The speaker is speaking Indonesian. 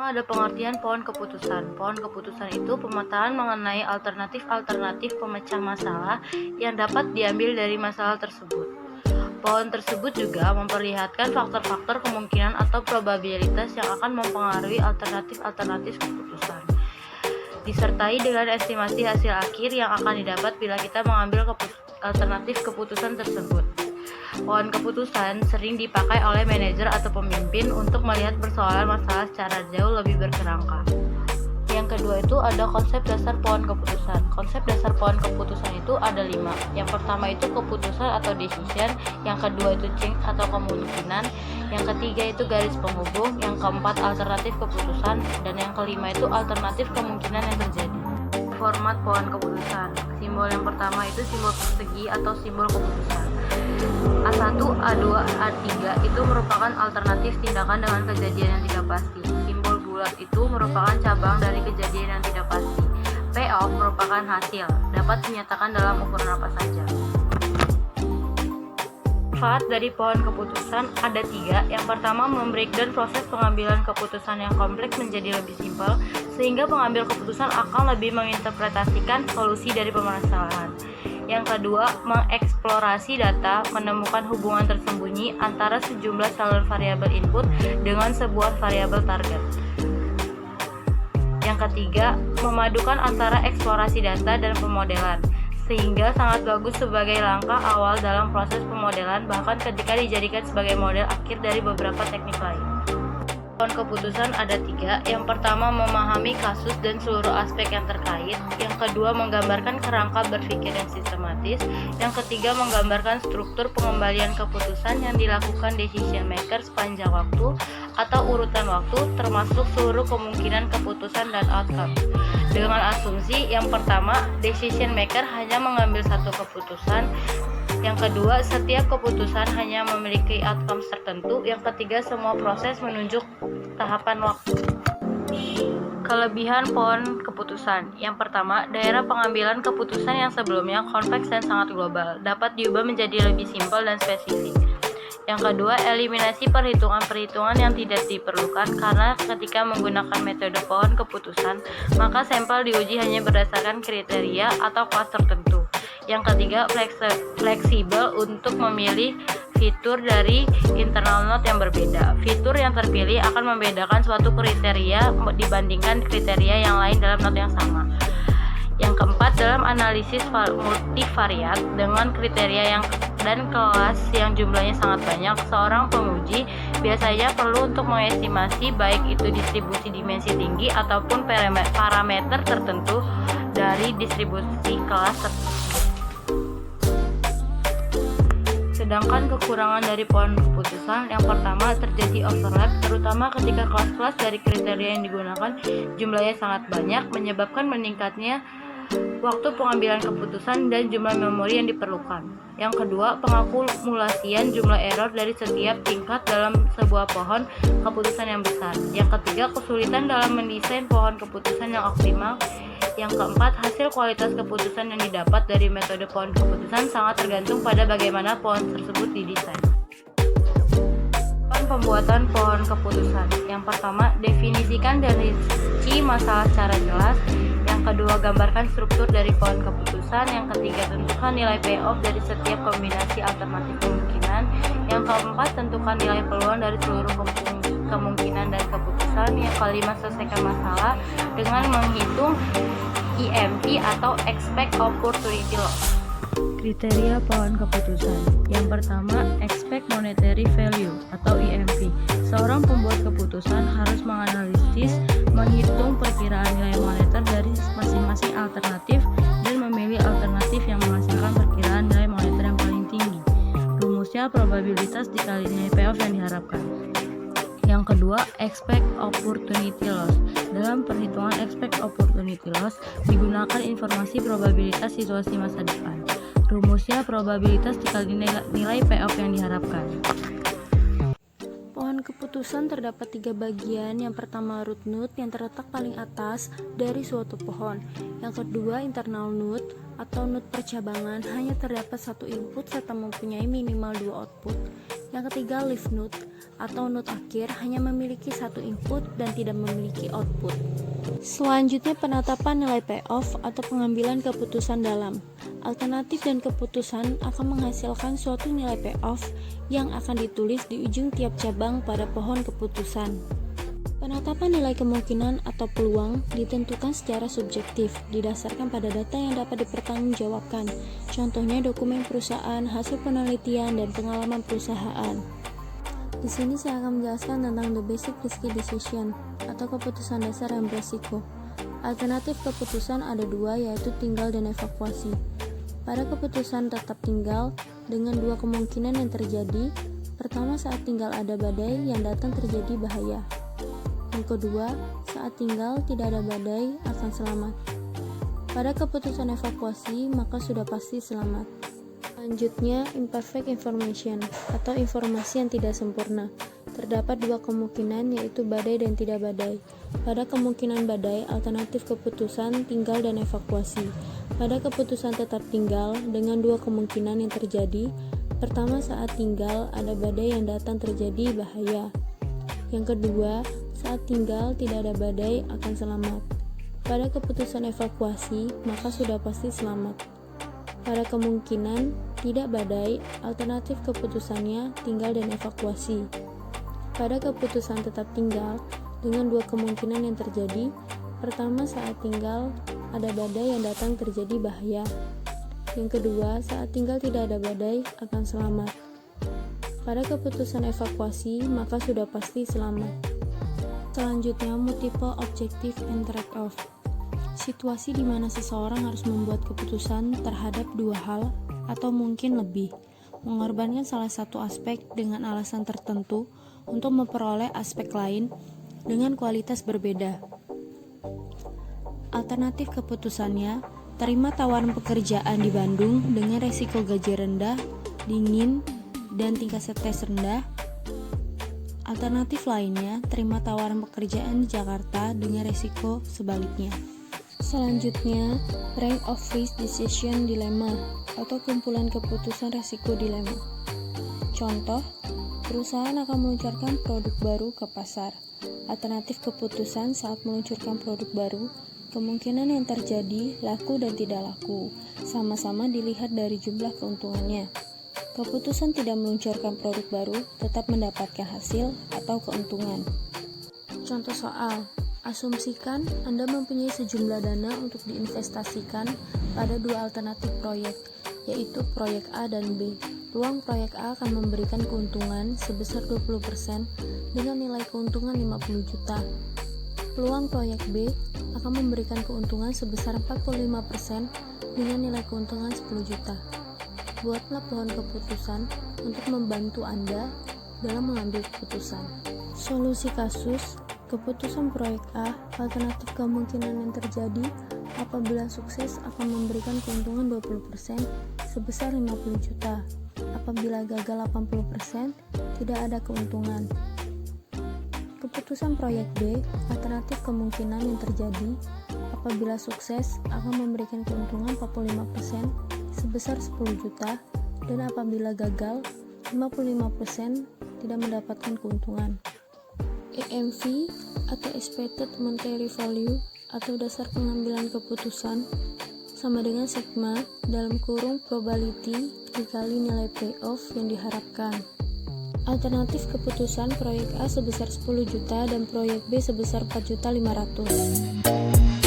Ada pengertian pohon keputusan. Pohon keputusan itu pemetaan mengenai alternatif-alternatif pemecah masalah yang dapat diambil dari masalah tersebut. Pohon tersebut juga memperlihatkan faktor-faktor kemungkinan atau probabilitas yang akan mempengaruhi alternatif-alternatif keputusan, disertai dengan estimasi hasil akhir yang akan didapat bila kita mengambil alternatif keputusan tersebut. Pohon keputusan sering dipakai oleh manajer atau pemimpin untuk melihat persoalan masalah secara jauh lebih berkerangka. Yang kedua itu ada konsep dasar pohon keputusan. Konsep dasar pohon keputusan itu ada 5. Yang pertama itu keputusan atau decision, yang kedua itu change atau kemungkinan, yang ketiga itu garis penghubung, yang keempat alternatif keputusan, dan yang kelima itu alternatif kemungkinan yang terjadi. Format pohon keputusan. Simbol yang pertama itu simbol persegi atau simbol keputusan. A1, A2, A3 itu merupakan alternatif tindakan dengan kejadian yang tidak pasti. Simbol bulat itu merupakan cabang dari kejadian yang tidak pasti. Payoff merupakan hasil, dapat dinyatakan dalam ukuran apa saja. Manfaat dari pohon keputusan ada 3. Yang pertama, membreakdown proses pengambilan keputusan yang kompleks menjadi lebih simpel, sehingga pengambil keputusan akan lebih menginterpretasikan solusi dari permasalahan. Yang kedua, mengeksplorasi data, menemukan hubungan tersembunyi antara sejumlah salur variabel input dengan sebuah variabel target. Yang ketiga, memadukan antara eksplorasi data dan pemodelan, sehingga sangat bagus sebagai langkah awal dalam proses pemodelan, bahkan ketika dijadikan sebagai model akhir dari beberapa teknik lain. Pohon keputusan ada 3. Yang pertama, memahami kasus dan seluruh aspek yang terkait. Yang kedua, menggambarkan kerangka berpikir yang sistematis. Yang ketiga, menggambarkan struktur pengembalian keputusan yang dilakukan decision maker sepanjang waktu atau urutan waktu, termasuk seluruh kemungkinan keputusan dan outcome. Dengan asumsi yang pertama, decision maker hanya mengambil satu keputusan. Yang kedua, setiap keputusan hanya memiliki outcome tertentu. Yang ketiga, semua proses menunjuk tahapan waktu. Kelebihan pohon keputusan. Yang pertama, daerah pengambilan keputusan yang sebelumnya kompleks dan sangat global dapat diubah menjadi lebih simpel dan spesifik. Yang kedua, eliminasi perhitungan-perhitungan yang tidak diperlukan, karena ketika menggunakan metode pohon keputusan, maka sampel diuji hanya berdasarkan kriteria atau kelas tertentu. Yang ketiga, fleksibel untuk memilih fitur dari internal node yang berbeda. Fitur yang terpilih akan membedakan suatu kriteria dibandingkan kriteria yang lain dalam node yang sama. Yang keempat, dalam analisis multivariat dengan kriteria dan kelas yang jumlahnya sangat banyak, seorang penguji biasanya perlu untuk mengestimasi baik itu distribusi dimensi tinggi ataupun parameter tertentu dari distribusi kelas tersebut. Sedangkan kekurangan dari pohon keputusan, yang pertama, terjadi overlap, terutama ketika kelas-kelas dari kriteria yang digunakan jumlahnya sangat banyak, menyebabkan meningkatnya waktu pengambilan keputusan dan jumlah memori yang diperlukan. Yang kedua, pengakumulasian jumlah error dari setiap tingkat dalam sebuah pohon keputusan yang besar. Yang ketiga, kesulitan dalam mendesain pohon keputusan yang optimal. Yang keempat, hasil kualitas keputusan yang didapat dari metode pohon keputusan sangat tergantung pada bagaimana pohon tersebut didesain. Pembuatan pohon keputusan. Yang pertama, definisikan dan rinci masalah secara jelas. Yang kedua, gambarkan struktur dari pohon keputusan. Yang ketiga, tentukan nilai payoff dari setiap kombinasi alternatif kemungkinan. Yang keempat, tentukan nilai peluang dari seluruh kemungkinan dan keputusan. Yang kelima, selesaikan masalah dengan menghitung EMP atau Expect Opportunity Loss. Kriteria pohon keputusan. Yang pertama, Expect Monetary Value atau EMV. Seorang pembuat keputusan harus menganalisis, menghitung perkiraan nilai moneter dari masing-masing alternatif dan memilih alternatif yang menghasilkan perkiraan nilai moneter yang paling tinggi. Rumusnya probabilitas dikali nilai payoff yang diharapkan. Yang kedua, Expect Opportunity Loss. Dalam perhitungan Expect Opportunity Loss digunakan informasi probabilitas situasi masa depan. Rumusnya probabilitas dikali nilai payoff yang diharapkan. Pohon keputusan terdapat 3 bagian. Yang pertama, root node yang terletak paling atas dari suatu pohon. Yang kedua, internal node atau node percabangan, hanya terdapat satu input serta mempunyai minimal 2 output. Yang ketiga, leaf node atau node akhir hanya memiliki satu input dan tidak memiliki output. Selanjutnya, penetapan nilai payoff atau pengambilan keputusan dalam. Alternatif dan keputusan akan menghasilkan suatu nilai payoff yang akan ditulis di ujung tiap cabang pada pohon keputusan. Penetapan nilai kemungkinan atau peluang ditentukan secara subjektif, didasarkan pada data yang dapat dipertanggungjawabkan, contohnya dokumen perusahaan, hasil penelitian, dan pengalaman perusahaan. Di sini saya akan menjelaskan tentang the basic risky decision atau keputusan dasar yang beresiko. Alternatif keputusan ada dua, yaitu tinggal dan evakuasi. Pada keputusan tetap tinggal, dengan dua kemungkinan yang terjadi. Pertama, saat tinggal ada badai yang datang terjadi bahaya. Yang kedua, saat tinggal tidak ada badai akan selamat. Pada keputusan evakuasi, maka sudah pasti selamat. Selanjutnya, imperfect information atau informasi yang tidak sempurna. Terdapat dua kemungkinan, yaitu badai dan tidak badai. Pada kemungkinan badai, alternatif keputusan tinggal dan evakuasi. Pada keputusan tetap tinggal, dengan dua kemungkinan yang terjadi. Pertama, saat tinggal ada badai yang datang terjadi bahaya. Yang kedua, saat tinggal tidak ada badai akan selamat. Pada keputusan evakuasi, maka sudah pasti selamat. Pada kemungkinan tidak badai, alternatif keputusannya tinggal dan evakuasi. Pada keputusan tetap tinggal, dengan dua kemungkinan yang terjadi. Pertama, saat tinggal ada badai yang datang terjadi bahaya. Yang kedua, saat tinggal tidak ada badai akan selamat. Pada keputusan evakuasi, maka sudah pasti selamat. Selanjutnya, multiple objective and trade-off. Situasi di mana seseorang harus membuat keputusan terhadap dua hal atau mungkin lebih, mengorbankan salah satu aspek dengan alasan tertentu untuk memperoleh aspek lain dengan kualitas berbeda. Alternatif keputusannya, terima tawaran pekerjaan di Bandung dengan resiko gaji rendah, dingin, dan tingkat stres rendah. Alternatif lainnya, terima tawaran pekerjaan di Jakarta dengan resiko sebaliknya. Selanjutnya, range of risk decision dilemma atau kumpulan keputusan resiko dilema. Contoh, perusahaan akan meluncurkan produk baru ke pasar. Alternatif keputusan saat meluncurkan produk baru, kemungkinan yang terjadi laku dan tidak laku, sama-sama dilihat dari jumlah keuntungannya. Keputusan tidak meluncurkan produk baru tetap mendapatkan hasil atau keuntungan. Contoh soal, asumsikan Anda mempunyai sejumlah dana untuk diinvestasikan pada dua alternatif proyek, yaitu proyek A dan B. Peluang proyek A akan memberikan keuntungan sebesar 20% dengan nilai keuntungan 50 juta. Peluang proyek B akan memberikan keuntungan sebesar 45% dengan nilai keuntungan 10 juta. Buatlah pohon keputusan untuk membantu Anda dalam mengambil keputusan. Solusi kasus, keputusan proyek A, alternatif kemungkinan yang terjadi apabila sukses akan memberikan keuntungan 20% sebesar 50 juta. Apabila gagal 80%, tidak ada keuntungan. Keputusan proyek B, alternatif kemungkinan yang terjadi apabila sukses akan memberikan keuntungan 45% sebesar 10 juta, dan apabila gagal 55% tidak mendapatkan keuntungan. EMV atau Expected Monetary Value atau dasar pengambilan keputusan sama dengan sigma dalam kurung probability dikali nilai payoff yang diharapkan. Alternatif keputusan proyek A sebesar 10 juta dan proyek B sebesar 4.500.000.